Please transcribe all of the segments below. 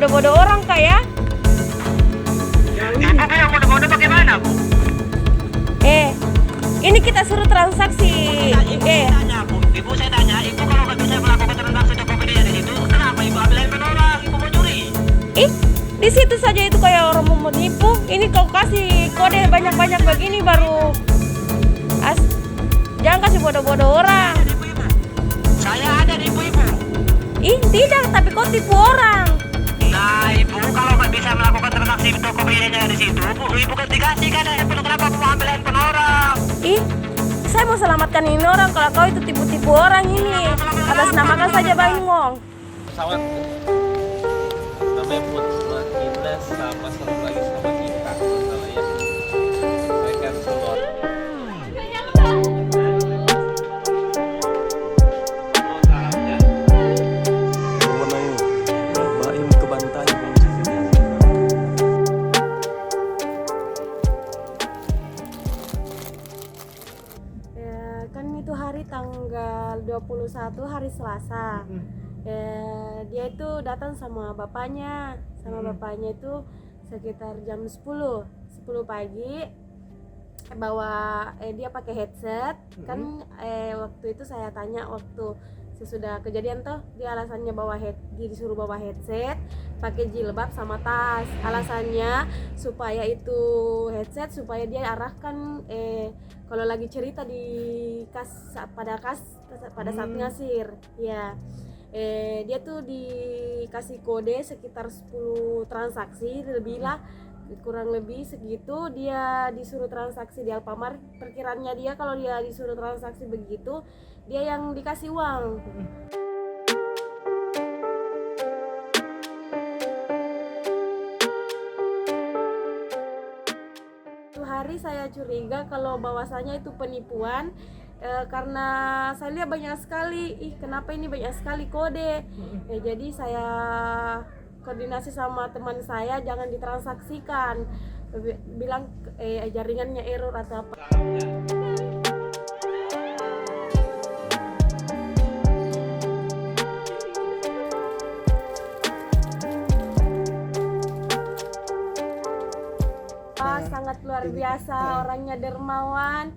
bodoh-bodoh orang kak ya. Ibu yang bodoh-bodoh bagaimana, Bu? Ini kita suruh transaksi. Ibu saya tanya, ibu kalau nggak bisa melakukan transaksi Tokopedia di situ, kenapa ibu ambil handphone orang? Ibu mau nyuri? Di situ saja itu kayak orang mau menipu. Ini kau kasih kode banyak-banyak begini baru. Jangan kasih bodoh-bodoh orang. Ibu-ibu, saya ada di ibu-ibu. Tidak, tapi kau tipu orang. Nah, ibu kalau nggak bisa melakukan transaksi Tokopedia di situ, ibu kan dikasih kan handphone, kenapa ibu ambil handphone orang? Saya mau selamatkan ini orang. Kalau kau itu tipu-tipu orang ini, atas namakan saja Bang Wong. Pesawat namanya buat kita sama satu lagi sama kita kalau ya mereka semua Baim ke Bantai Kan itu hari tanggal 21 hari Selasa. Dia itu datang sama bapaknya itu sekitar jam 10 pagi, bawa dia pakai headset. Kan waktu itu saya tanya, waktu sesudah kejadian tuh, dia alasannya dia disuruh bawa headset, pakai jilbab sama tas. Alasannya supaya itu headset supaya dia arahkan kalau lagi cerita pada saat ngasir ya. Dia tuh dikasih kode sekitar 10 transaksi lebih lah, kurang lebih segitu. Dia disuruh transaksi di Alfamart. Perkiraannya dia kalau dia disuruh transaksi begitu, dia yang dikasih uang. Itu hari saya curiga kalau bahwasanya itu penipuan. Karena saya lihat banyak sekali, kenapa ini banyak sekali kode. Jadi saya koordinasi sama teman saya, jangan ditransaksikan, bilang jaringannya error atau apa. Sangat luar biasa, orangnya dermawan.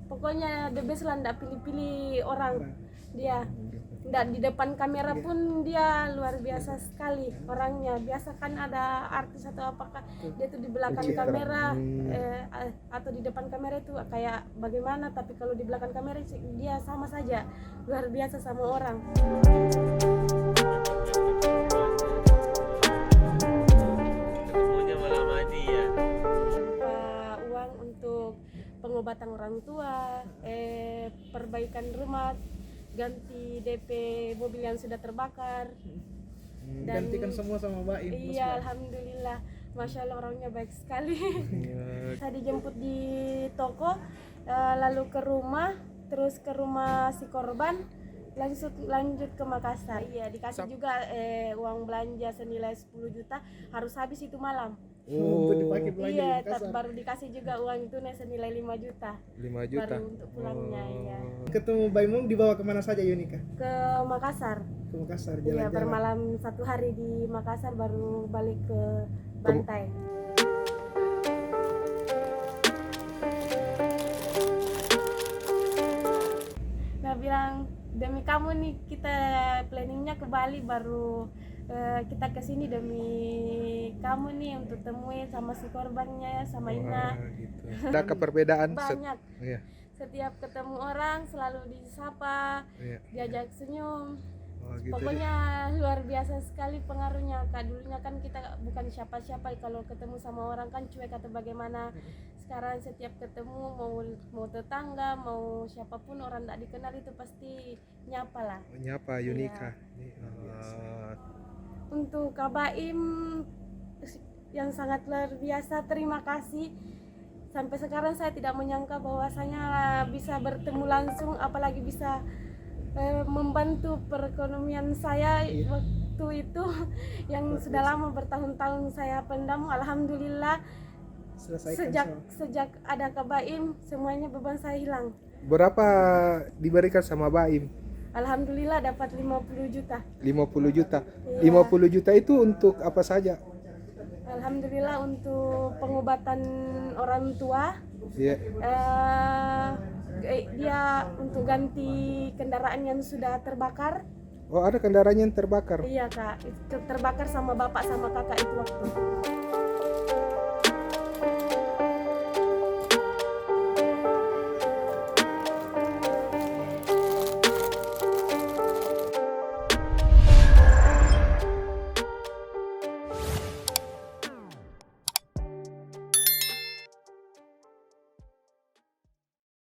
Pokoknya the best lah, nggak pilih-pilih orang. Dia nggak di depan kamera pun dia luar biasa sekali orangnya. Biasa kan ada artis atau apakah dia tuh di belakang kamera atau di depan kamera itu kayak bagaimana, tapi kalau di belakang kamera dia sama saja, luar biasa sama orang. ketemunya malam aja ya. Uang untuk pengobatan orang tua, perbaikan rumah, ganti DP mobil yang sudah terbakar. Dan gantikan semua sama Baim. Iya, alhamdulillah, masya Allah orangnya baik sekali. Saya dijemput di toko, lalu ke rumah, terus ke rumah si korban, lanjut ke Makassar. Iya, dikasih juga uang belanja senilai 10 juta, harus habis itu malam. Untuk dipakai belanja Iya, di Makassar. baru dikasih juga uang itu senilai 5 juta. 5 juta. Baru untuk pulangnya, ya. Ketemu Baim dibawa kemana saja Yunika? Ke Makassar. Ke Makassar Iya, jalan-jalan. bermalam 1 hari di Makassar, baru balik ke Bantai. Nah, bilang demi kamu nih kita planningnya ke Bali, baru kita kesini demi kamu nih untuk temuin sama si korbannya, sama Ina. Gitu. Ada keperbedaan Banyak. Iya. Setiap ketemu orang selalu disapa, Iya. diajak senyum. Gitu. Pokoknya luar biasa sekali pengaruhnya. Dulunya kan kita bukan siapa-siapa, kalau ketemu sama orang kan cuek atau bagaimana. Sekarang setiap ketemu, mau tetangga, mau siapapun orang tidak dikenal itu pasti nyapa lah. Nyapa Yunika. Untuk Kak Baim yang sangat luar biasa, terima kasih. Sampai sekarang saya tidak menyangka bahwasanya bisa bertemu langsung, apalagi bisa membantu perekonomian saya waktu itu yang sudah lama bertahun-tahun saya pendam. Alhamdulillah, sejak ada Kak Baim, semuanya beban saya hilang. Berapa diberikan sama Baim? Alhamdulillah dapat 50 juta. 50 juta. Iya. 50 juta itu untuk apa saja? Alhamdulillah untuk pengobatan orang tua. Iya. Dia untuk ganti kendaraan yang sudah terbakar. Oh, ada kendaraan yang terbakar. Iya kak, itu terbakar sama bapak sama kakak itu waktu.